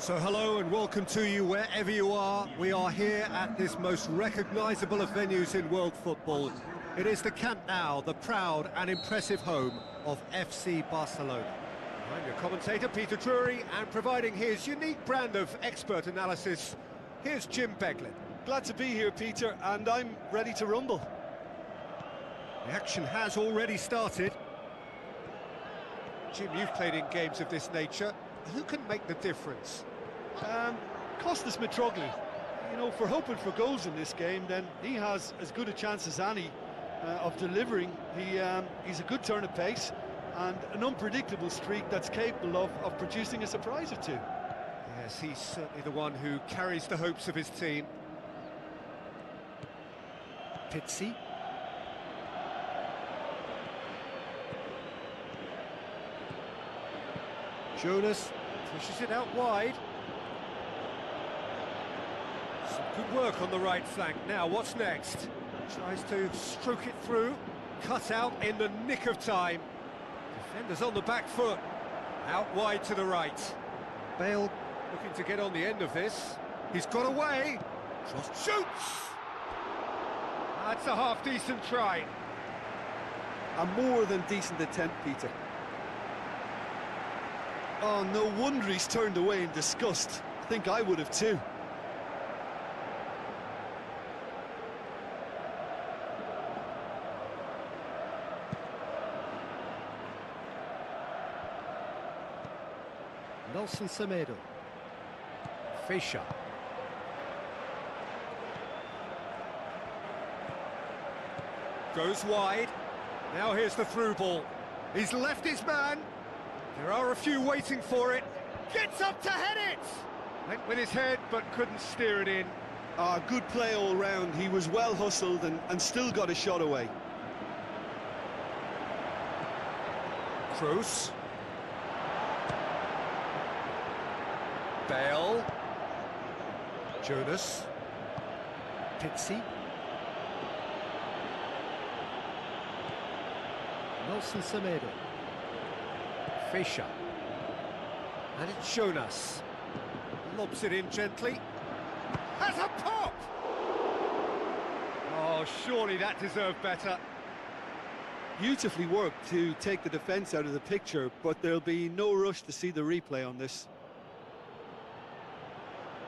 So hello and welcome to you wherever you are. We are here at this most recognisable of venues in world football. It is the Camp Nou, the proud and impressive home of FC Barcelona. I'm your commentator, Peter Drury, and providing his unique brand of expert analysis, here's Jim Beglin. Glad to be here, Peter, and I'm ready to rumble. The action has already started. Jim, you've played in games of this nature. Who can make the difference? Costas Mitroglou. You know, for hoping for goals in this game, then he has as good a chance as any of delivering. He's a good turn of pace and an unpredictable streak that's capable of producing a surprise or two. Yes, he's certainly the one who carries the hopes of his team. Pizzi. Jonas pushes it out wide. Some good work on the right flank. Now, what's next? Tries to stroke it through. Cut out in the nick of time. Defenders on the back foot. Out wide to the right. Bale looking to get on the end of this. He's got away. Just shoots! That's a half-decent try. A more than decent attempt, Peter. Oh, no wonder he's turned away in disgust. I think I would have too. Nelson Semedo. Fischer. Goes wide. Now here's the through ball. He's left his man. There are a few waiting for it. Gets up to head it! Went with his head, but couldn't steer it in. Good play all round. He was well hustled and still got a shot away. Kroos. Bale. Jonas. Pizzi. Nelson Semedo. Fischer. And it's Jonas. Lobs it in gently. Has a pop! Oh, surely that deserved better. Beautifully worked to take the defence out of the picture, but there'll be no rush to see the replay on this.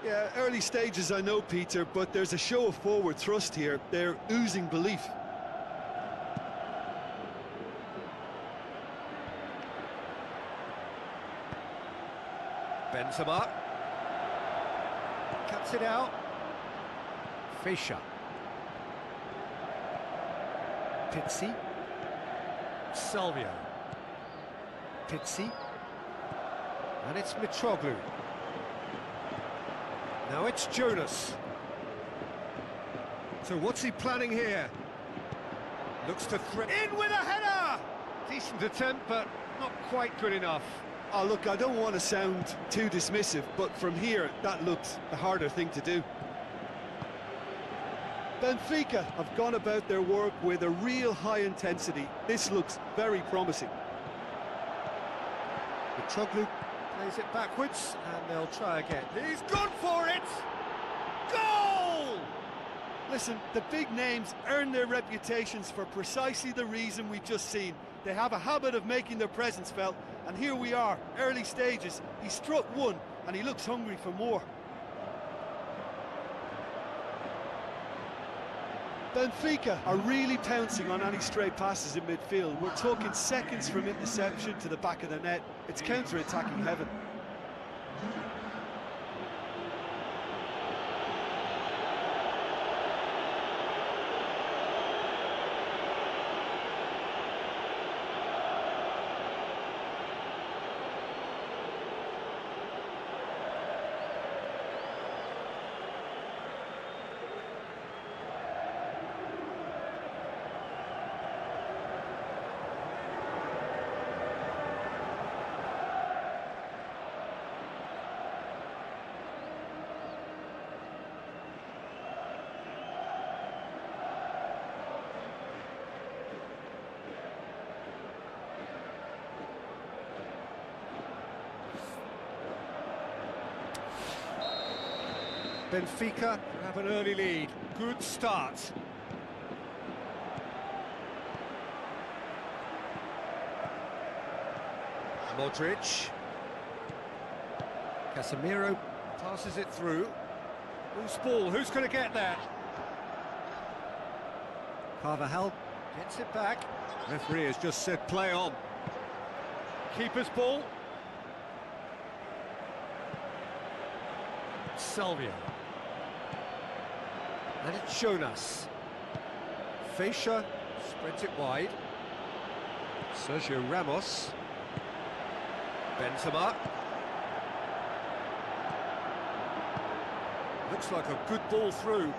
Yeah, early stages I know, Peter, but there's a show of forward thrust here. They're oozing belief. Benzema. Cuts it out. Fischer. Pizzi. Salvio. Pizzi. And it's Mitroglou. Now it's Jonas. So what's he planning here? Looks to threat. In with a header! Decent attempt, but not quite good enough. Oh, look, I don't want to sound too dismissive, but from here, that looks a harder thing to do. Benfica have gone about their work with a real high intensity. This looks very promising. Mitroglou plays it backwards, and they'll try again. He's gone for it! Goal! Listen, the big names earn their reputations for precisely the reason we've just seen. They have a habit of making their presence felt, and here we are, early stages. He struck one, and he looks hungry for more. Benfica are really pouncing on any stray passes in midfield. We're talking seconds from interception to the back of the net. It's counter-attacking heaven. Benfica have an early lead. Good start. Modric. Casemiro passes it through. Loose ball, who's going to get there? Carvajal gets it back. Referee has just said play on. Keeper's ball. Salvio. And it's Jonas. Feixa spreads it wide. Sergio Ramos. Benzema. Looks like a good ball through.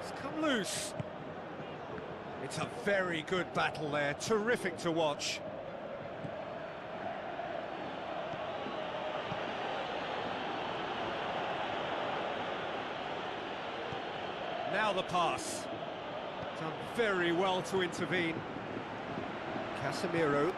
It's come loose. It's a very good battle there. Terrific to watch. Now the pass. Done very well to intervene. Casemiro.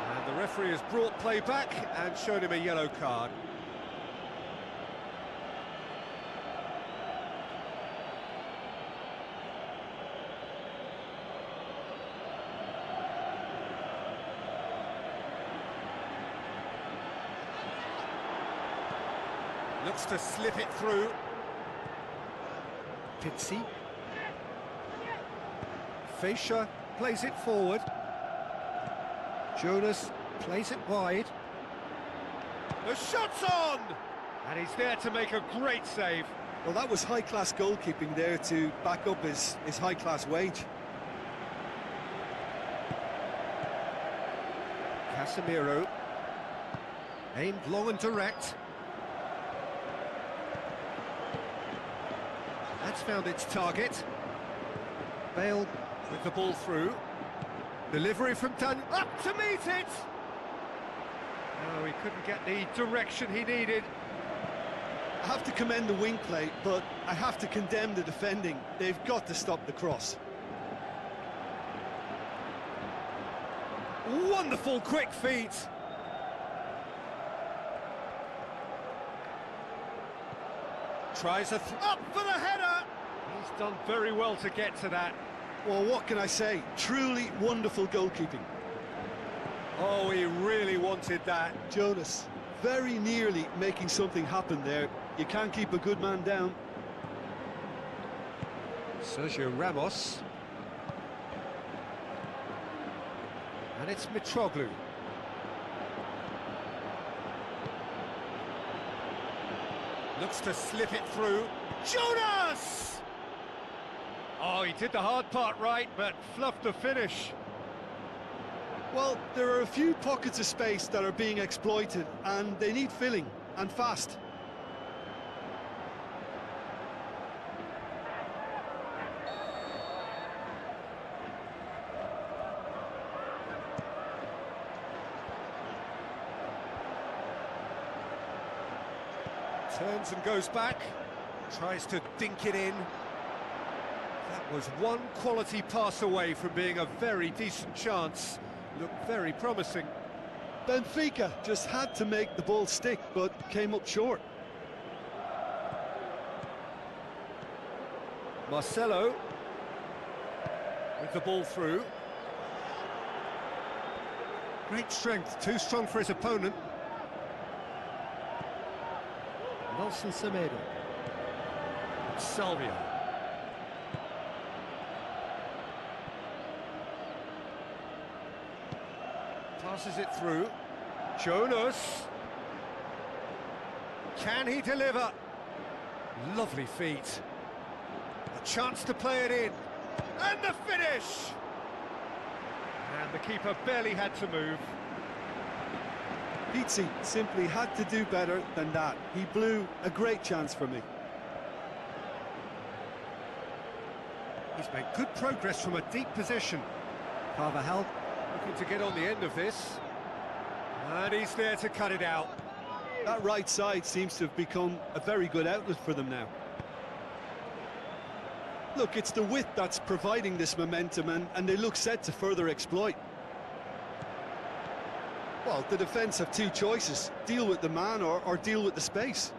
And the referee has brought play back and shown him a yellow card. Looks to slip it through. Pizzi. Feixa plays it forward. Jonas plays it wide. The shot's on! And he's there to make a great save. Well, that was high-class goalkeeping there to back up his high-class wage. Casemiro. Aimed long and direct. That's found its target. Bale with the ball through. Delivery from Dan, up to meet it! No, he couldn't get the direction he needed. I have to commend the wing play, but I have to condemn the defending. They've got to stop the cross. Wonderful quick feet. Tries up for the header. He's done very well to get to that. Well, what can I say? Truly wonderful goalkeeping. Oh, he really wanted that. Jonas, very nearly making something happen there. You can't keep a good man down. Sergio Ramos. And it's Mitroglou. Looks to slip it through. Jonas! Oh, he did the hard part right, but fluffed the finish. Well, there are a few pockets of space that are being exploited, and they need filling, and fast. Turns and goes back, tries to dink it in. That was one quality pass away from being a very decent chance. Looked very promising. Benfica just had to make the ball stick, but came up short. Marcelo with the ball through. Great strength, too strong for his opponent. Nelson Semedo. Salvio. Passes it through. Jonas. Can he deliver? Lovely feet. A chance to play it in. And the finish! And the keeper barely had to move. Pizzi simply had to do better than that. He blew a great chance for me. He's made good progress from a deep position. Carvajal looking to get on the end of this. And he's there to cut it out. That right side seems to have become a very good outlet for them now. Look, it's the width that's providing this momentum, and they look set to further exploit. Well, the defence have two choices: deal with the man or deal with the space.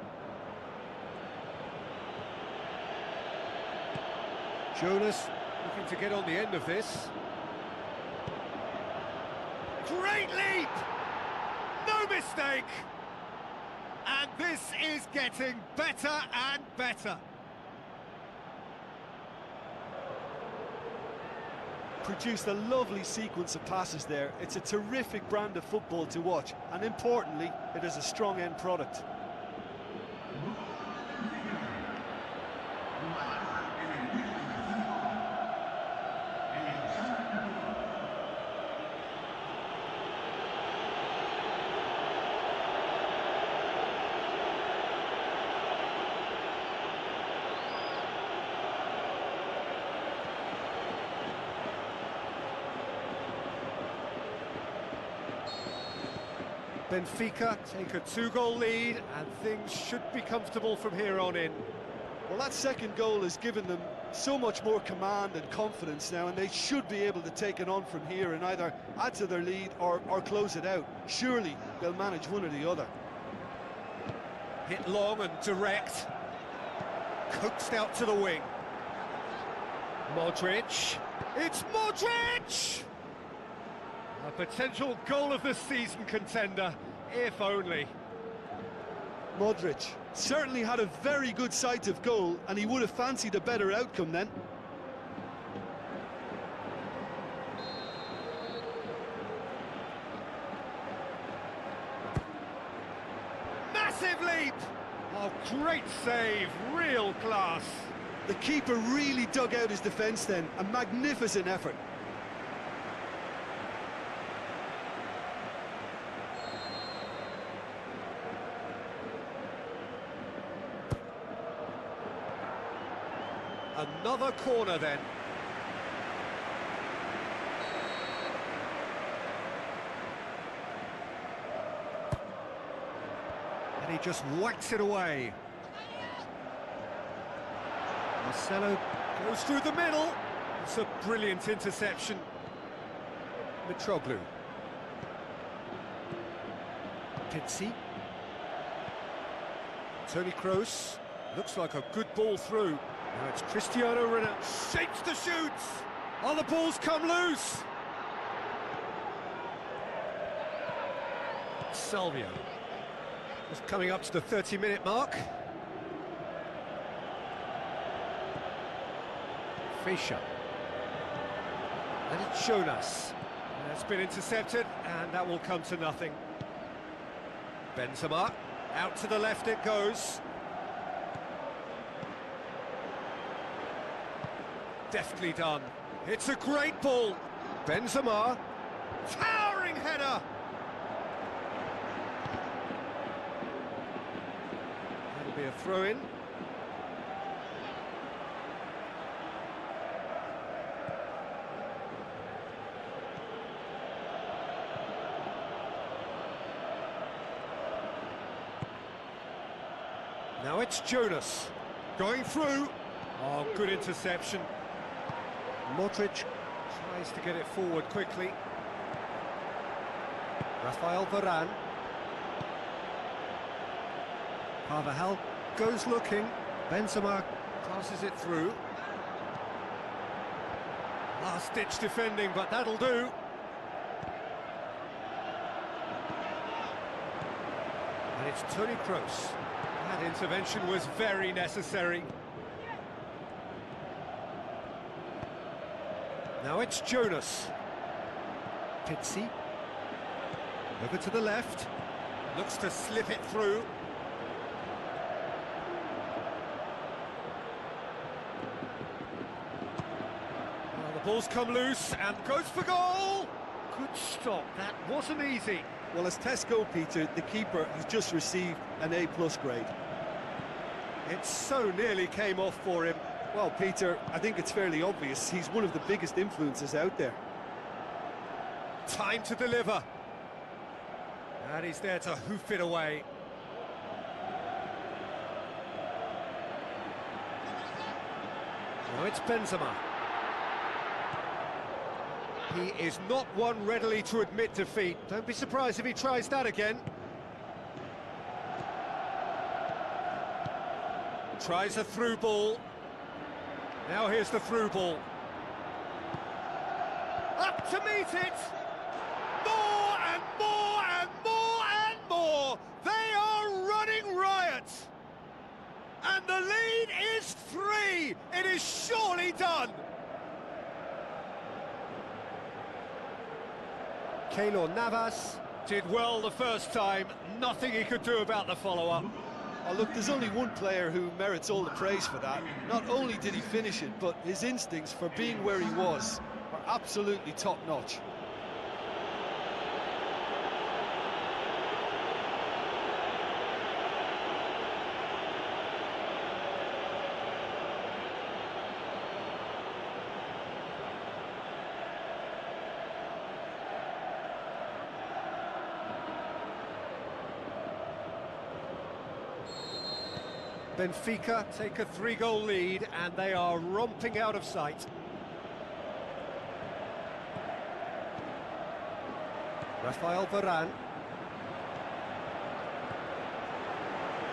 Jonas looking to get on the end of this. Great leap! No mistake! And this is getting better and better. Produced a lovely sequence of passes there. It's a terrific brand of football to watch, and importantly, it is a strong end product. Benfica take a 2-goal lead, and things should be comfortable from here on in. Well, that second goal has given them so much more command and confidence now, and they should be able to take it on from here and either add to their lead or close it out. Surely they'll manage one or the other. Hit long and direct. Coaxed out to the wing. Modric. It's Modric! A potential goal of the season contender, if only. Modric certainly had a very good sight of goal, and he would have fancied a better outcome then. Massive leap! Oh, great save, real class. The keeper really dug out his defence then, a magnificent effort. Another corner then. And he just whacks it away. Marcelo goes through the middle. It's a brilliant interception. Mitroglou. Pizzi. Toni Kroos. Looks like a good ball through. Now it's Cristiano Ronaldo, shapes the shoots! Oh, the ball's come loose! Salvio. Just coming up to the 30-minute mark. Fischer. And it's Jonas. That's been intercepted, and that will come to nothing. Benzema, out to the left it goes. Deftly done. It's a great ball. Benzema. Towering header. That'll be a throw-in. Now it's Jonas. Going through. Oh, good interception. Modric tries to get it forward quickly. Rafael Varane. Carvajal goes looking. Benzema passes it through. Last-ditch defending, but that'll do. And it's Toni Kroos. That intervention was very necessary. Now it's Jonas. Pizzi. Over to the left. Looks to slip it through. Well, the ball's come loose and goes for goal! Good stop, that wasn't easy. Well, as tests go, Peter, the keeper has just received an A+ grade. It so nearly came off for him. Well, Peter, I think it's fairly obvious. He's one of the biggest influences out there. Time to deliver. And he's there to hoof it away. Now it's Benzema. He is not one readily to admit defeat. Don't be surprised if he tries that again. Tries a through ball. Now here's the through ball. Up to meet it! More and more and more and more! They are running riot! And the lead is 3! It is surely done! Keylor Navas did well the first time, nothing he could do about the follow-up. Oh, look, there's only one player who merits all the praise for that. Not only did he finish it, but his instincts for being where he was are absolutely top-notch. Benfica take a 3-goal lead and they are romping out of sight. Rafael Varane.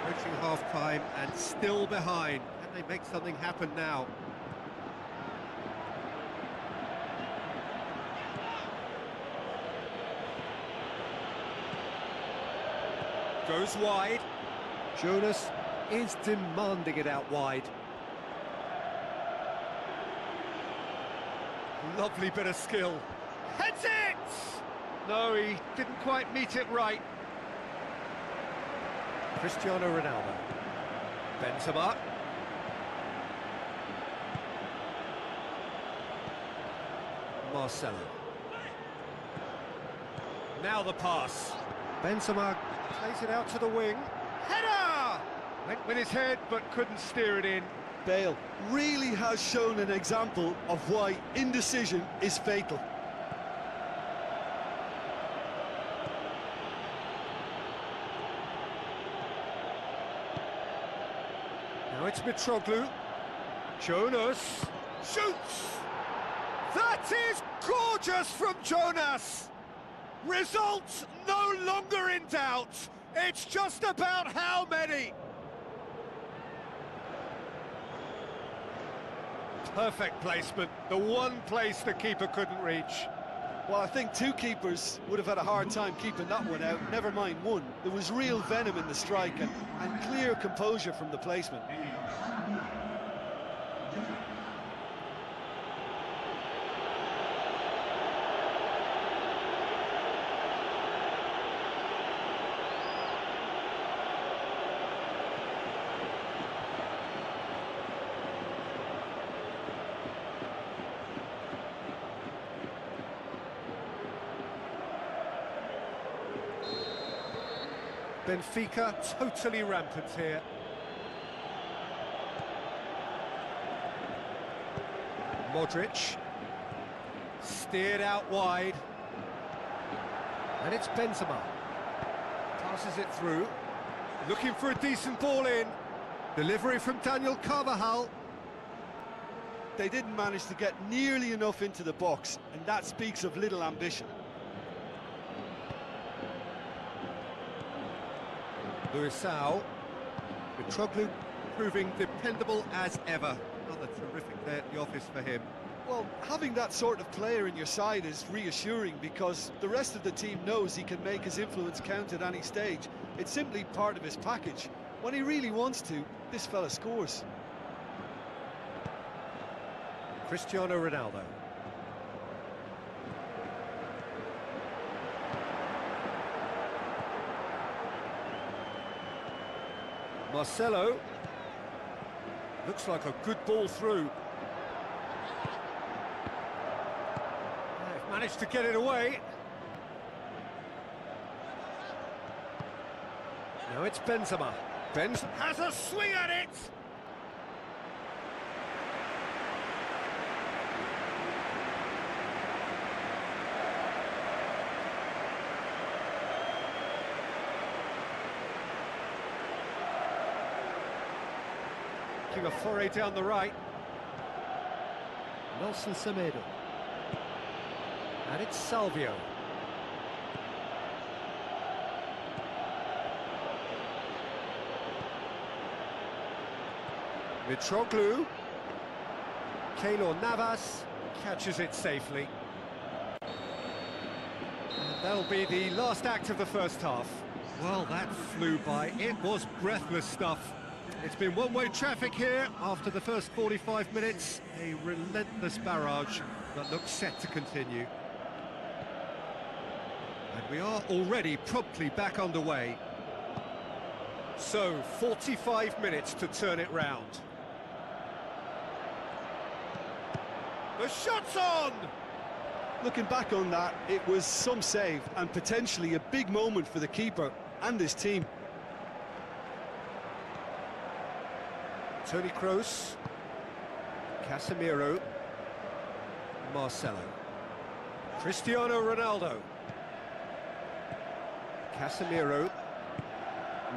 Approaching half-time and still behind. Can they make something happen now? Goes wide. Jonas is demanding it out wide. Lovely bit of skill. Heads it! No, he didn't quite meet it right. Cristiano Ronaldo. Benzema. Marcelo. Now the pass. Benzema plays it out to the wing. Header! Went with his head, but couldn't steer it in. Bale really has shown an example of why indecision is fatal. Now it's Mitroglou. Jonas shoots! That is gorgeous from Jonas! Results no longer in doubt. It's just about how many. Perfect placement, the one place the keeper couldn't reach. Well, I think two keepers would have had a hard time keeping that one out, never mind one. There was real venom in the strike and clear composure from the placement. Benfica totally rampant here. Modric. Steered out wide. And it's Benzema. Passes it through. Looking for a decent ball in. Delivery from Daniel Carvajal. They didn't manage to get nearly enough into the box, and that speaks of little ambition. Luisao. Mitroglou proving dependable as ever. Another terrific day at the office for him. Well, having that sort of player in your side is reassuring because the rest of the team knows he can make his influence count at any stage. It's simply part of his package. When he really wants to, this fella scores. Cristiano Ronaldo. Marcelo. Looks like a good ball through. They've managed to get it away. Now it's Benzema. Benzema has a swing at it! A foray down the right. Nelson Semedo. And it's Salvio. Mitroglou. Keylor Navas catches it safely. And that'll be the last act of the first half. Well, that flew by. It was breathless stuff. It's been one-way traffic here after the first 45 minutes. A relentless barrage that looks set to continue. And we are already promptly back underway. So, 45 minutes to turn it round. The shot's on! Looking back on that, it was some save and potentially a big moment for the keeper and his team. Toni Kroos, Casemiro, Marcelo, Cristiano Ronaldo, Casemiro,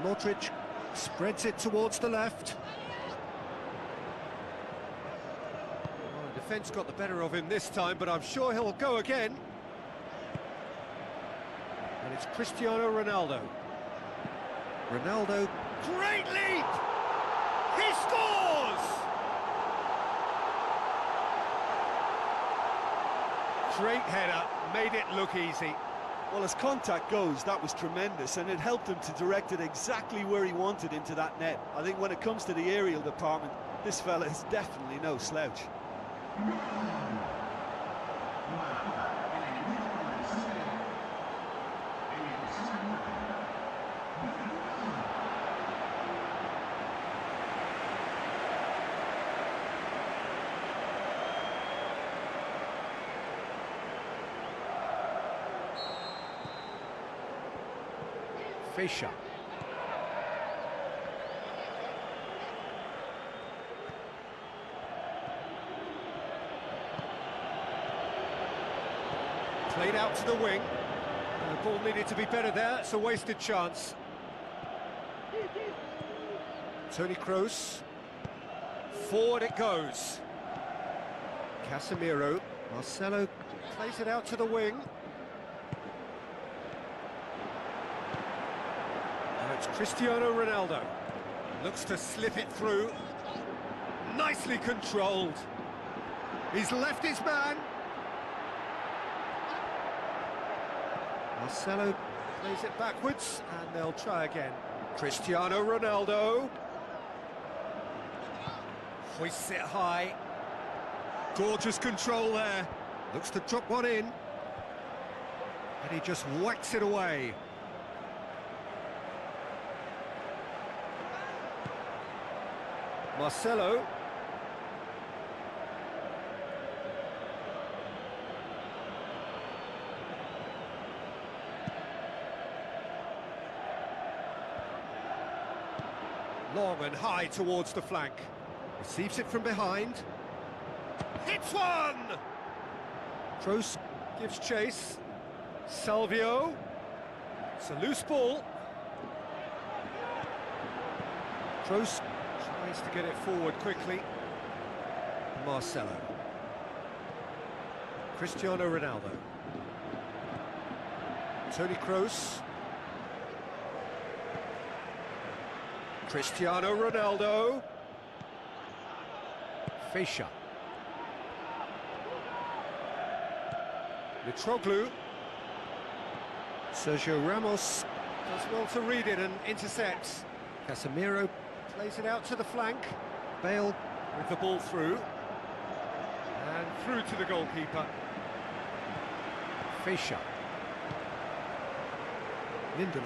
Modric spreads it towards the left. Well, the defence got the better of him this time, but I'm sure he'll go again. And it's Cristiano Ronaldo. Ronaldo, great leap! He scores! Great header, made it look easy. Well, as contact goes, that was tremendous, and it helped him to direct it exactly where he wanted into that net. I think when it comes to the aerial department, this fella is definitely no slouch. Fischer. Played out to the wing. The ball needed to be better there. It's a wasted chance. Toni Kroos. Forward it goes. Casemiro. Marcelo plays it out to the wing. It's Cristiano Ronaldo. Looks to slip it through. Nicely controlled. He's left his man. Marcelo plays it backwards, and they'll try again. Cristiano Ronaldo. Hoists it high. Gorgeous control there. Looks to drop one in. And he just whacks it away. Marcelo. Long and high towards the flank. Receives it from behind. Hits one! Kroos gives chase. Salvio. It's a loose ball. Kroos tries to get it forward quickly. Marcelo. Cristiano Ronaldo. Toni Kroos. Cristiano Ronaldo. Fischer. Mitroglou. Sergio Ramos does well to read it and intercepts. Casemiro plays it out to the flank. Bale with the ball through. And through to the goalkeeper. Fischer. Lindelof.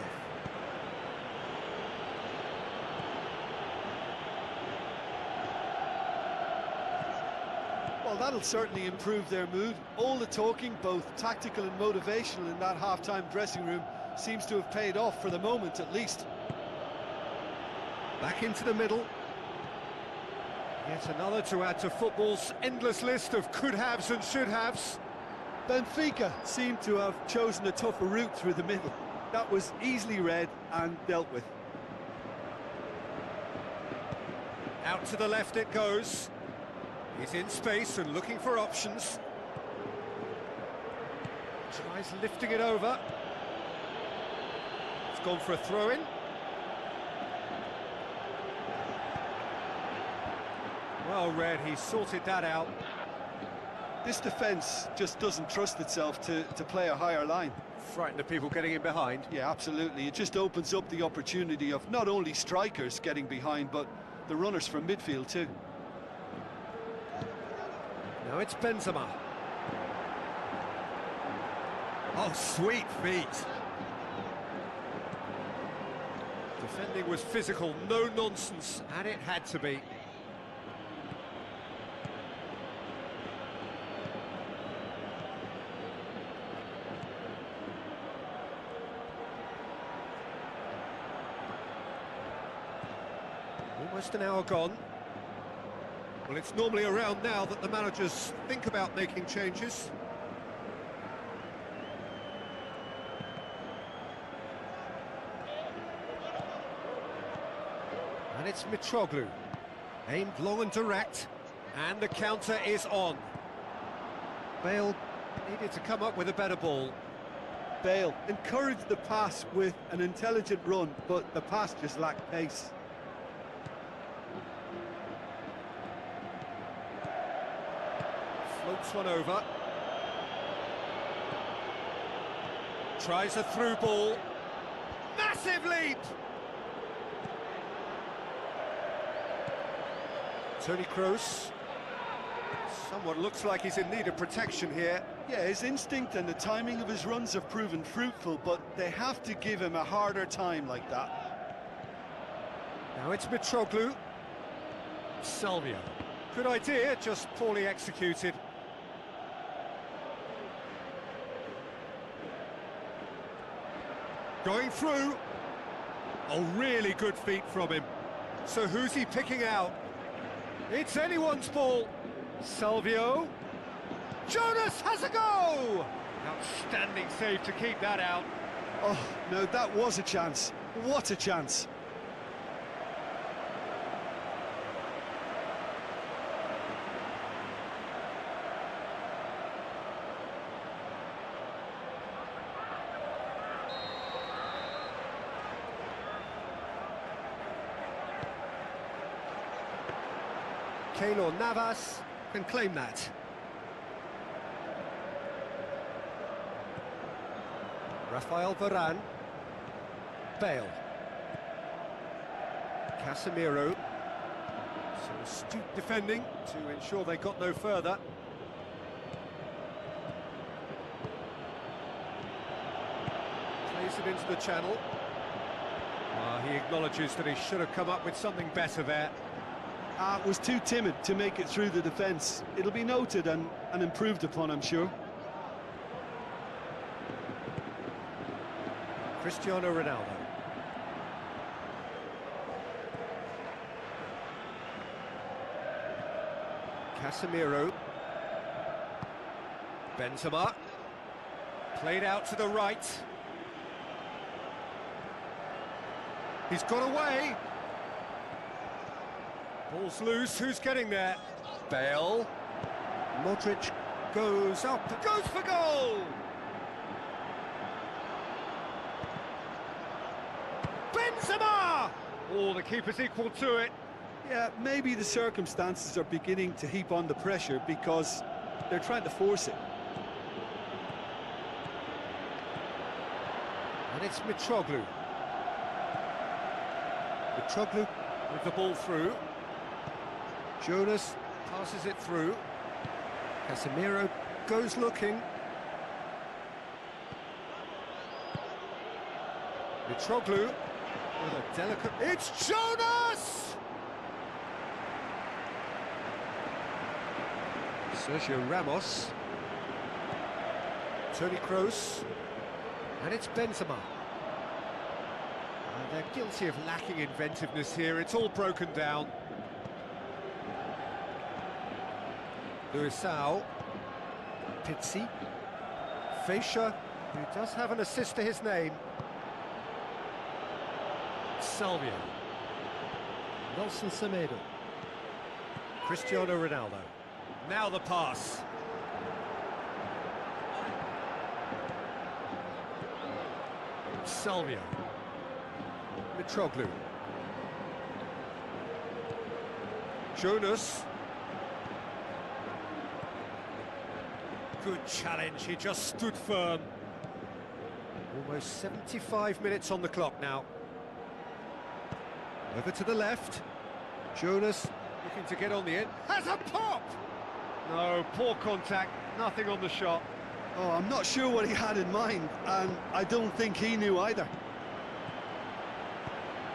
Well, that'll certainly improve their mood. All the talking, both tactical and motivational, in that half-time dressing room seems to have paid off for the moment, at least. Back into the middle. Yet another to add to football's endless list of could-haves and should-haves. Benfica seemed to have chosen a tougher route through the middle. That was easily read and dealt with. Out to the left it goes. He's in space and looking for options. Tries lifting it over. It's gone for a throw-in. Well read, he sorted that out. This defence just doesn't trust itself to play a higher line. Frightened of people getting in behind. Yeah, absolutely. It just opens up the opportunity of not only strikers getting behind, but the runners from midfield too. Now it's Benzema. Oh, sweet feet. Defending was physical, no nonsense, and it had to be. Almost an hour gone. Well, it's normally around now that the managers think about making changes. And it's Mitroglou, aimed long and direct, and the counter is on. Bale needed to come up with a better ball. Bale encouraged the pass with an intelligent run, but the pass just lacked pace. Floats one over. Tries a through ball. Massive leap! Toni Kroos. Someone looks like he's in need of protection here. Yeah, his instinct and the timing of his runs have proven fruitful, but they have to give him a harder time like that. Now it's Mitroglou. Salvio. Good idea, just poorly executed. Going through. Oh, really good feet from him. So who's he picking out? It's anyone's ball. Salvio. Jonas has a go! Outstanding save to keep that out. Oh, no, that was a chance. What a chance. Keylor Navas can claim that. Rafael Varane. Bale. Casemiro. Some astute defending to ensure they got no further. Plays it into the channel. He acknowledges that he should have come up with something better there. Was too timid to make it through the defence. It'll be noted and improved upon, I'm sure. Cristiano Ronaldo. Casemiro. Benzema. Played out to the right. He's got away. Ball's loose, who's getting there? Bale. Modric goes up, goes for goal! Benzema! Oh, the keeper's equal to it. Yeah, maybe the circumstances are beginning to heap on the pressure because they're trying to force it. And it's Mitroglou. Mitroglou with the ball through. Jonas passes it through. Casemiro goes looking. Mitroglou with a delicate... It's Jonas! Sergio Ramos. Toni Kroos. And it's Benzema. They're guilty of lacking inventiveness here. It's all broken down. Luisao, Pizzi, Fascia, who does have an assist to his name. Salvio, Nelson Semedo, Cristiano Ronaldo. Now the pass. Salvio. Mitroglou. Jonas. Good challenge, he just stood firm. Almost 75 minutes on the clock now. Over to the left. Jonas looking to get on the end. Has a pop! No, poor contact, nothing on the shot. Oh, I'm not sure what he had in mind, and I don't think he knew either.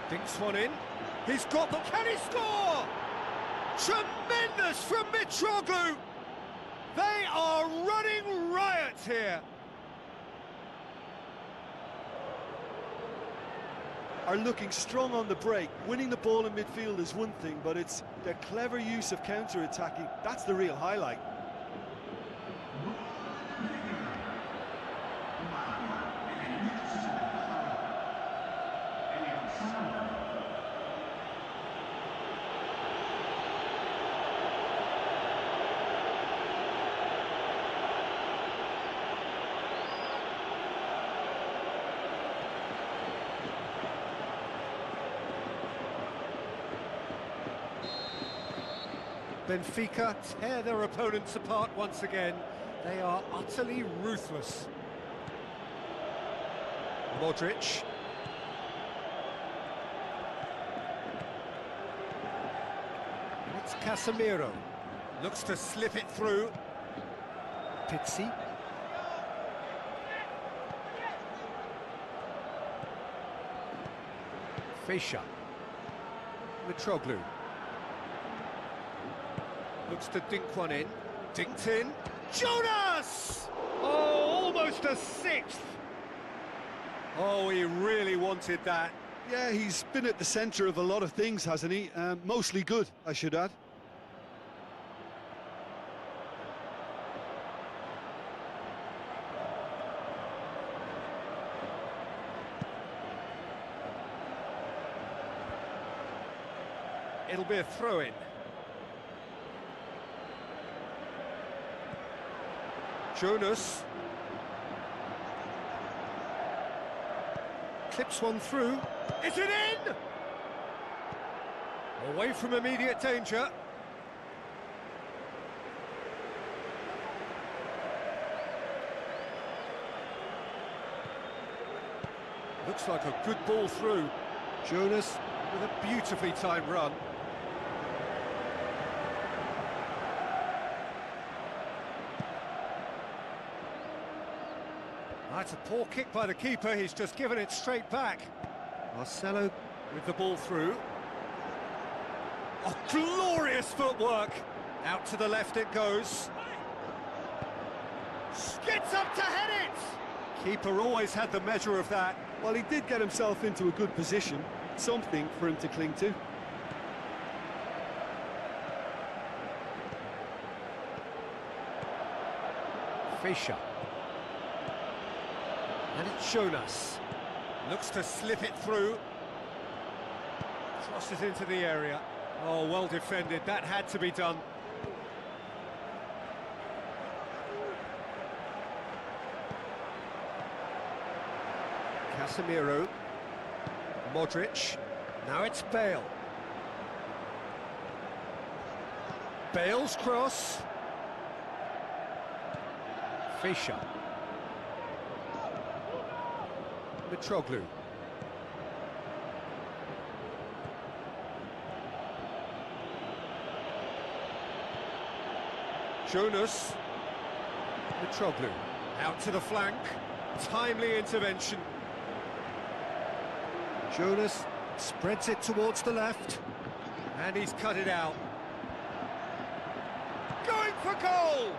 Dinks one in. He's got the... Can he score? Tremendous from Mitroglou! They are running riot here. Are looking strong on the break. Winning the ball in midfield is one thing, but it's their clever use of counter-attacking. That's the real highlight. Benfica tear their opponents apart once again. They are utterly ruthless. Modric. It's Casemiro. Looks to slip it through. Pizzi. Fischer. Mitroglou. Looks to dink one in. Dinked in. Jonas! Oh, almost a sixth. Oh, he really wanted that. Yeah, he's been at the centre of a lot of things, hasn't he? Mostly good, I should add. It'll be a throw-in. Jonas. Clips one through. Is it in? Away from immediate danger. Looks like a good ball through. Jonas with a beautifully timed run. That's a poor kick by the keeper, he's just given it straight back. Marcelo with the ball through. Oh, glorious footwork! Out to the left it goes. Gets up to head it! Keeper always had the measure of that. Well, he did get himself into a good position, something for him to cling to. Fischer. And it's Jonas. Looks to slip it through. Crosses into the area. Oh, well defended. That had to be done. Casemiro. Modric. Now it's Bale. Bale's cross. Fischer. Mitroglou. Jonas. Mitroglou. Out to the flank. Timely intervention. Jonas spreads it towards the left. And he's cut it out. Going for goal!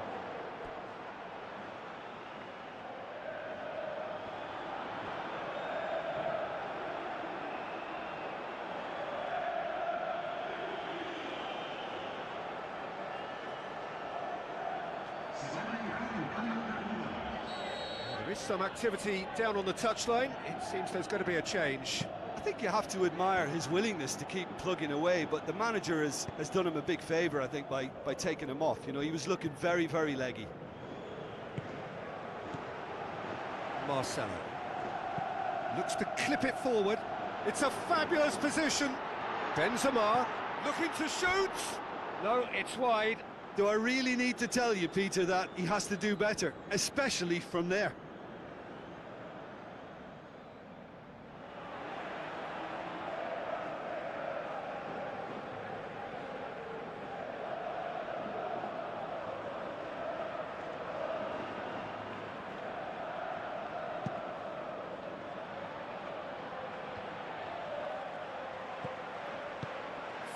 There is some activity down on the touchline. It seems there's going to be a change. I think you have to admire his willingness to keep plugging away, but the manager has done him a big favour, I think, by taking him off. You know, he was looking very, very leggy. Marcelo looks to clip it forward. It's a fabulous position. Benzema looking to shoot. No, it's wide. Do I really need to tell you, Peter, that he has to do better, especially from there?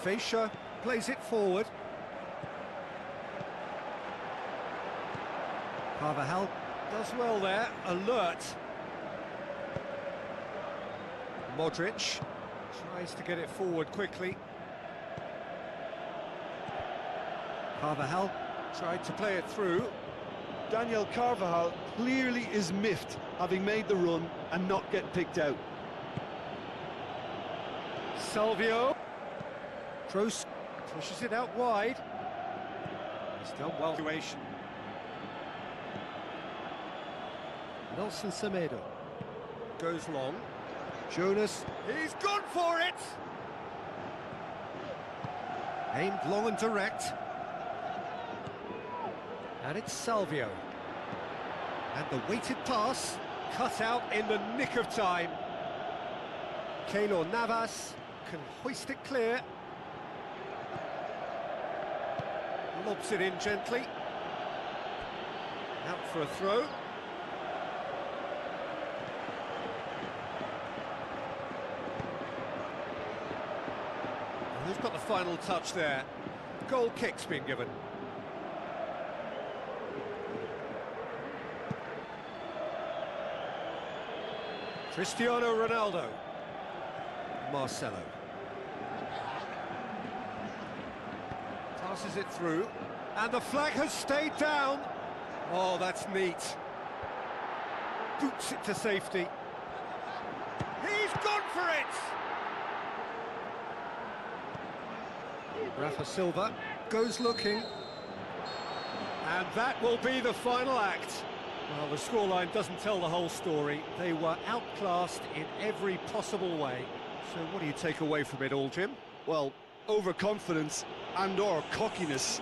Fischer plays it forward. Carvajal does well there, alert. Modric tries to get it forward quickly. Carvajal tried to play it through. Daniel Carvajal clearly is miffed, having made the run and not get picked out. Salvio. Kroos pushes it out wide. He's done well. Nelson Semedo goes long. Jonas, he's gone for it! Aimed long and direct. And it's Salvio. And the weighted pass cut out in the nick of time. Keylor Navas can hoist it clear. Lobs it in gently. Out for a throw. And they've got the final touch there. Goal kick's been given. Cristiano Ronaldo. Marcelo. Passes it through, and the flag has stayed down. Oh, that's neat. Boots it to safety. He's gone for it! Rafa Silva goes looking. And that will be the final act. Well, the scoreline doesn't tell the whole story. They were outclassed in every possible way. So what do you take away from it all, Jim? Well, overconfidence and/or cockiness